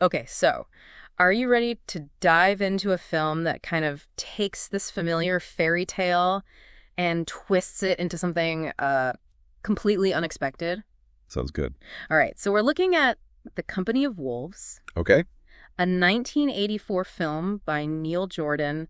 Okay, so are you ready to dive into a film that kind of takes this familiar fairy tale and twists it into something completely unexpected? Sounds good. All right, so we're looking at The Company of Wolves, Okay. a 1984 film by Neil Jordan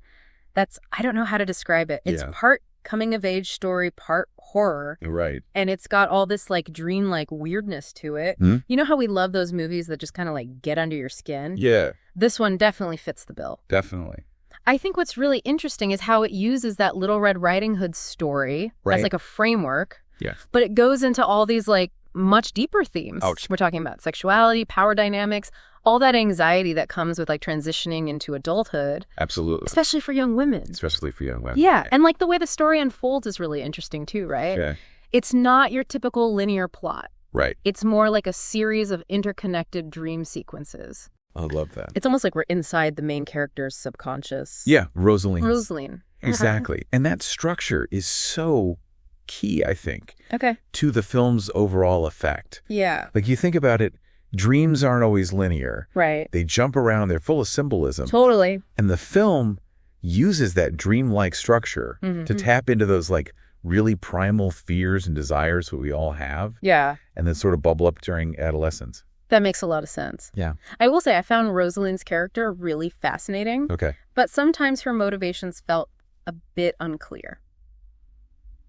that's, I don't know how to describe it. It's Yeah. part coming-of-age story, part horror. Right. And it's got all this, like, dreamlike weirdness to it. Hmm? You know how we love those movies that just kind of, like, get under your skin? Yeah, This one definitely fits the bill. definitely. I think what's really interesting is how it uses that Little Red Riding Hood story Right. as, like, a framework. Yeah. But it goes into all these, like, much deeper themes. Ouch. We're talking about sexuality, power dynamics, all that anxiety that comes with, like, transitioning into adulthood, Absolutely. especially for young women. Especially for young women. Yeah, and, like, the way the story unfolds is really interesting, too, right? Yeah. It's not your typical linear plot. Right. It's more like a series of interconnected dream sequences. I love that. It's almost like we're inside the main character's subconscious. Yeah, Rosaleen. Rosaleen. Exactly. And that structure is so key, I think, Okay. to the film's overall effect. Yeah. Like, you think about it, dreams aren't always linear. Right. They jump around, they're full of symbolism. Totally. And the film uses that dreamlike structure to tap into those, like, really primal fears and desires that we all have, Yeah. and then sort of bubble up during adolescence. That makes a lot of sense. Yeah. I will say I found Rosaleen's character really fascinating, Okay. but sometimes her motivations felt a bit unclear.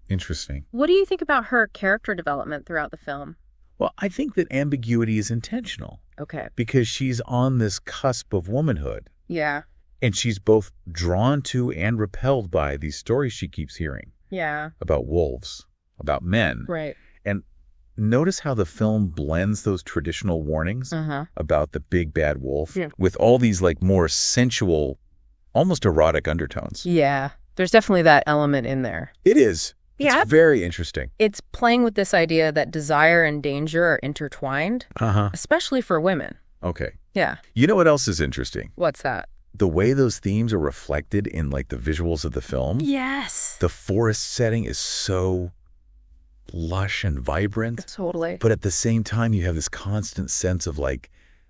Interesting. What do you think about her character development throughout the film? Well, I think that ambiguity is intentional Okay. because she's on this cusp of womanhood, Yeah. and she's both drawn to and repelled by these stories she keeps hearing Yeah. about wolves, about men. Right. And notice how the film blends those traditional warnings about the big bad wolf with all these, like, more sensual, almost erotic undertones. Yeah. There's definitely that element in there. It is. Yeah. It's very interesting. It's playing with this idea that desire and danger are intertwined, especially for women. Okay. Yeah. You know what else is interesting? What's that? The way those themes are reflected in, like, the visuals of the film. Yes. The forest setting is so lush and vibrant, Totally. but at the same time, you have this constant sense of, like,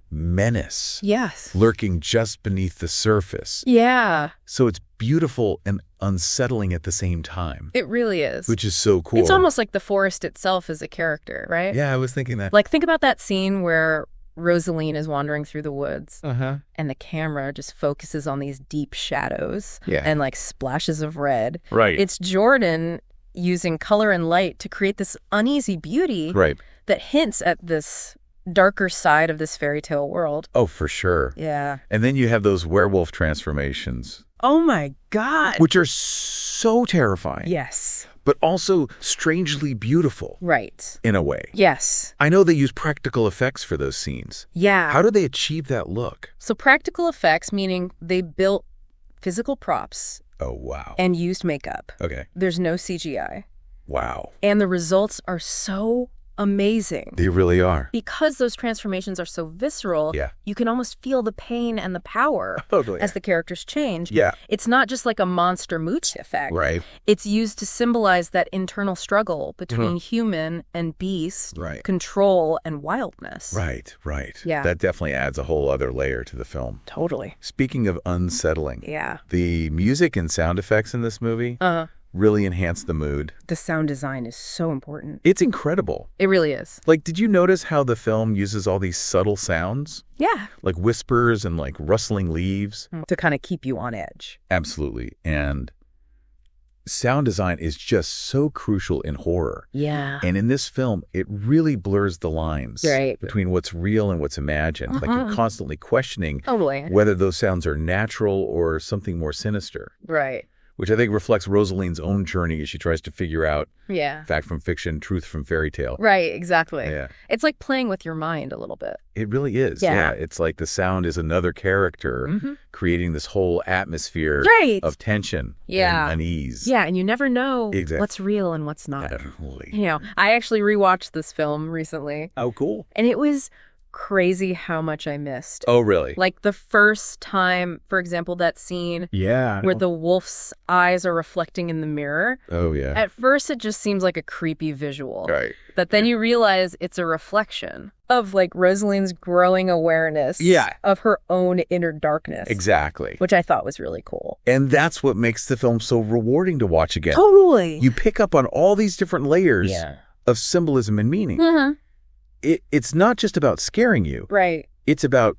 menace Yes. lurking just beneath the surface. Yeah. So it's beautiful and unsettling at the same time, It really is. which is so cool. It's almost like the forest itself is a character, right? Yeah, I was thinking that. Like, think about that scene where Rosaleen is wandering through the woods and the camera just focuses on these deep shadows Yeah. and, like, splashes of red. Right. It's Jordan using color and light to create this uneasy beauty Right. that hints at this darker side of this fairy tale world. Oh, for sure. Yeah. And then you have those werewolf transformations, Oh my God. which are so terrifying, Yes. but also strangely beautiful Right. in a way. Yes. I know they use practical effects for those scenes. Yeah. How do they achieve that look? So practical effects, meaning they built physical props Oh, wow. and used makeup. Okay. There's no CGI. Wow. And the results are so amazing. They really are. Because those transformations are so visceral, Yeah. you can almost feel the pain and the power Totally. as the characters change. Yeah. It's not just like a monster mooch effect. Right. It's used to symbolize that internal struggle between human and beast, Right. control and wildness. Right. Right. Yeah. That definitely adds a whole other layer to the film. Totally. Speaking of unsettling, Yeah. the music and sound effects in this movie really enhance the mood. The sound design is so important. It's incredible. It really is. Like, did you notice how the film uses all these subtle sounds? Yeah. Like whispers and, like, rustling leaves? To kind of keep you on edge. Absolutely. And sound design is just so crucial in horror. Yeah. And in this film, it really blurs the lines Right. between what's real and what's imagined. Like, you're constantly questioning Totally. whether those sounds are natural or something more sinister, Right. which I think reflects Rosaleen's own journey as she tries to figure out Yeah. fact from fiction, truth from fairy tale. Right, exactly. Yeah. It's like playing with your mind a little bit. It really is. Yeah. It's like the sound is another character creating this whole atmosphere Right. of tension Yeah. and unease. Yeah, and you never know Exactly. what's real and what's not. Totally. You know, I actually rewatched this film recently, Oh, cool. and it was crazy how much I missed. Oh, really? Like the first time, for example, that scene where the wolf's eyes are reflecting in the mirror. Oh, yeah. At first, it just seems like a creepy visual. Right. But then you realize it's a reflection of like Rosaleen's growing awareness of her own inner darkness. Exactly. Which I thought was really cool. And that's what makes the film so rewarding to watch again. Totally. You pick up on all these different layers of symbolism and meaning. Mm-hmm. It's not just about scaring you. Right. It's about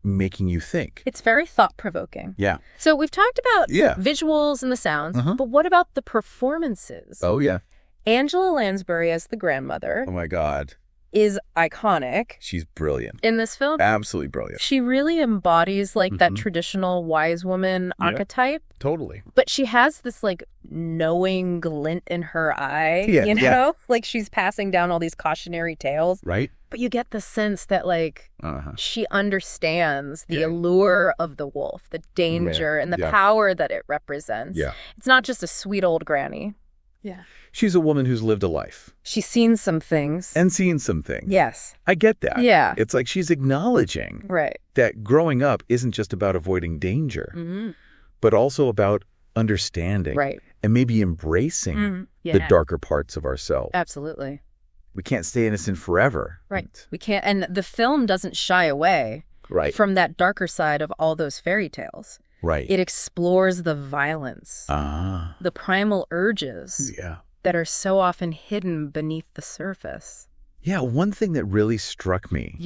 making you think. It's very thought-provoking. Yeah. So we've talked about visuals and the sounds, but what about the performances? Oh, yeah. Angela Lansbury as the grandmother. Oh, my God. Is iconic. She's brilliant. In this film? Absolutely brilliant. She really embodies like that traditional wise woman archetype. Totally. But she has this like knowing glint in her eye, you know? Like she's passing down all these cautionary tales. Right. But you get the sense that like she understands the allure of the wolf, the danger and the power that it represents. Yeah. It's not just a sweet old granny. Yeah. She's a woman who's lived a life. She's seen some things. And seen some things. Yes. I get that. Yeah. It's like she's acknowledging that growing up isn't just about avoiding danger, but also about understanding and maybe embracing the darker parts of ourselves. Absolutely. We can't stay innocent forever. Right. We can't. And the film doesn't shy away from that darker side of all those fairy tales. Right. It explores the violence, the primal urges that are so often hidden beneath the surface. Yeah, one thing that really struck me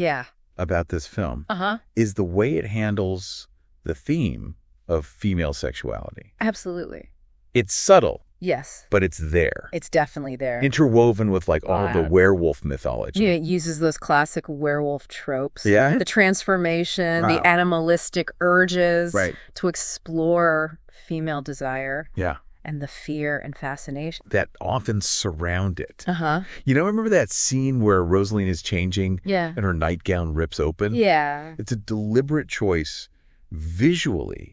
about this film is the way it handles the theme of female sexuality. Absolutely. It's subtle. Yes. But it's there. It's definitely there. Interwoven with like all the werewolf mythology. Yeah, it uses those classic werewolf tropes. Yeah. The transformation, the animalistic urges to explore female desire. Yeah. And the fear and fascination that often surround it. You know, remember that scene where Rosaleen is changing and her nightgown rips open? Yeah. It's a deliberate choice visually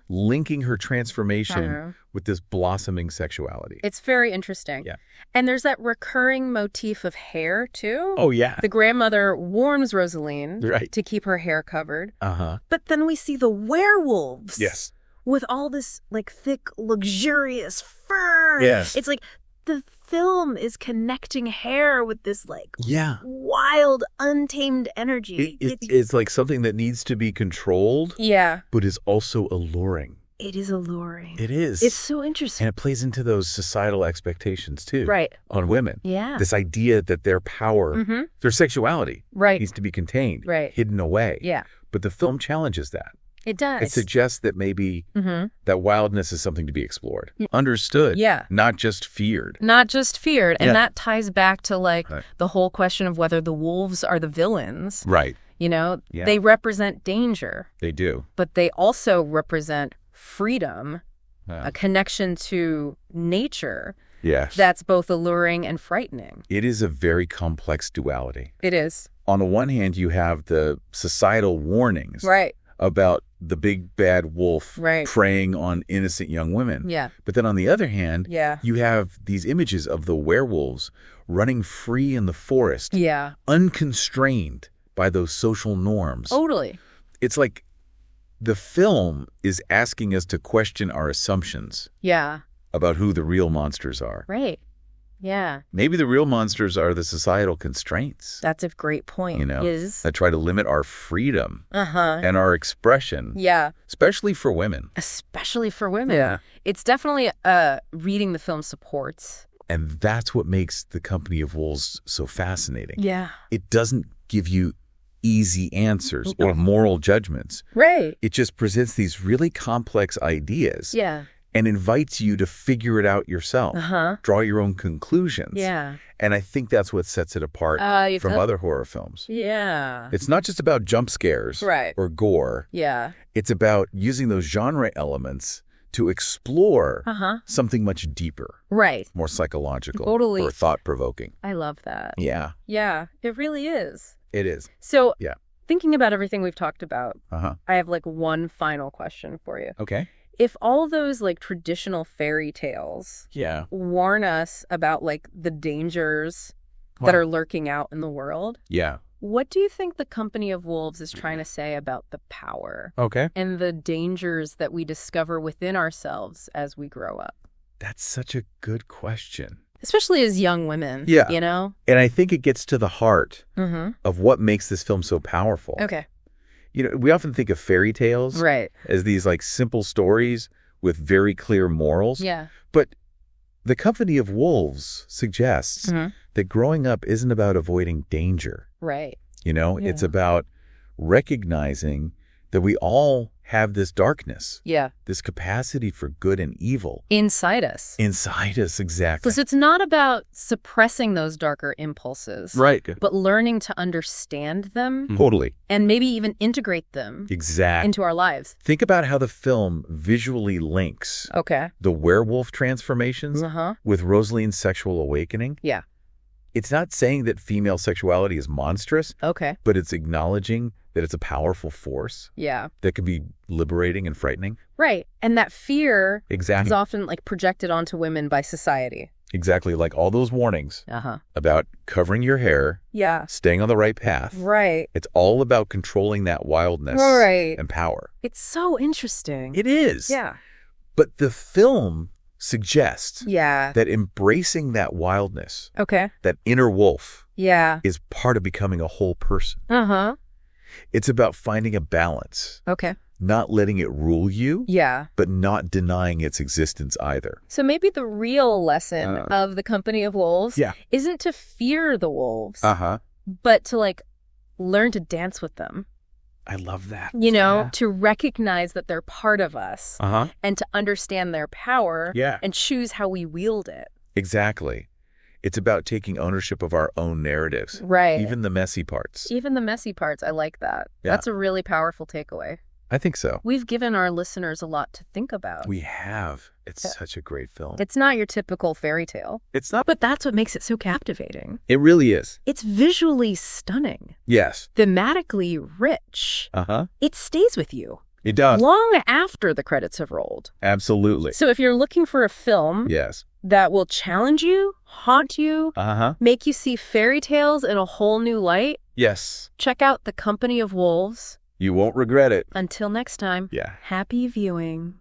linking her transformation with this blossoming sexuality. It's very interesting. Yeah. And there's that recurring motif of hair, too. Oh, yeah. The grandmother warns Rosaleen to keep her hair covered. But then we see the werewolves. Yes. With all this, like, thick, luxurious fur. Yes. It's like the film is connecting hair with this, like, wild, untamed energy. It's like something that needs to be controlled. Yeah. But is also alluring. It is alluring. It is. It's so interesting. And it plays into those societal expectations, too. Right. On women. Yeah. This idea that their power, their sexuality needs to be contained, hidden away. Yeah. But the film challenges that. It does. It suggests that maybe that wildness is something to be explored, understood, not just feared. Not just feared. And that ties back to, like, the whole question of whether the wolves are the villains. Right. You know, they represent danger. They do. But they also represent freedom, a connection to nature. Yes. That's both alluring and frightening. It is a very complex duality. It is. On the one hand, you have the societal warnings. About the big bad wolf preying on innocent young women. Yeah. But then on the other hand, you have these images of the werewolves running free in the forest. Yeah. Unconstrained by those social norms. Totally. It's like the film is asking us to question our assumptions. Yeah. About who the real monsters are. Right. Yeah. Maybe the real monsters are the societal constraints. That's a great point. You know, that try to limit our freedom and our expression. Yeah. Especially for women. Especially for women. Yeah. It's definitely reading the film supports. And that's what makes The Company of Wolves so fascinating. Yeah. It doesn't give you easy answers or moral judgments. Right. It just presents these really complex ideas. Yeah. And invites you to figure it out yourself. Draw your own conclusions. Yeah. And I think that's what sets it apart from other horror films. Yeah. It's not just about jump scares or gore. Yeah. It's about using those genre elements to explore something much deeper. Right. More psychological. Totally. Or thought-provoking. I love that. Yeah. Yeah. It really is. It is. So thinking about everything we've talked about, I have like one final question for you. Okay. If all those like traditional fairy tales warn us about like the dangers that are lurking out in the world, What do you think The Company of Wolves is trying to say about the power and the dangers that we discover within ourselves as we grow up? That's such a good question. Especially as young women, you know? And I think it gets to the heart of what makes this film so powerful. Okay. You know, we often think of fairy tales as these like simple stories with very clear morals. Yeah. But The Company of Wolves suggests that growing up isn't about avoiding danger. Right. You know, it's about recognizing that we all have this darkness. Yeah. This capacity for good and evil. Inside us. Inside us, exactly. So it's not about suppressing those darker impulses. Right. But learning to understand them. Totally. And maybe even integrate them. Into our lives. Think about how the film visually links the werewolf transformations with Rosaleen's sexual awakening. Yeah. It's not saying that female sexuality is monstrous. But it's acknowledging that it's a powerful force. Yeah. That can be liberating and frightening. Right. And that fear is often like projected onto women by society. Exactly. Like all those warnings about covering your hair. Yeah. Staying on the right path. Right. It's all about controlling that wildness and power. It's so interesting. It is. Yeah. But the film suggests that embracing that wildness, that inner wolf, is part of becoming a whole person. It's about finding a balance. Not letting it rule you, but not denying its existence either. So maybe the real lesson of The Company of Wolves isn't to fear the wolves, but to like learn to dance with them. I love that. You know, to recognize that they're part of us and to understand their power and choose how we wield it. Exactly. It's about taking ownership of our own narratives. Right. Even the messy parts. Even the messy parts. I like that. Yeah. That's a really powerful takeaway. I think so. We've given our listeners a lot to think about. We have. It's such a great film. It's not your typical fairy tale. It's not. But that's what makes it so captivating. It really is. It's visually stunning. Yes. Thematically rich. It stays with you. It does. Long after the credits have rolled. Absolutely. So if you're looking for a film that will challenge you, haunt you, make you see fairy tales in a whole new light, check out The Company of Wolves. You won't regret it. Until next time, happy viewing.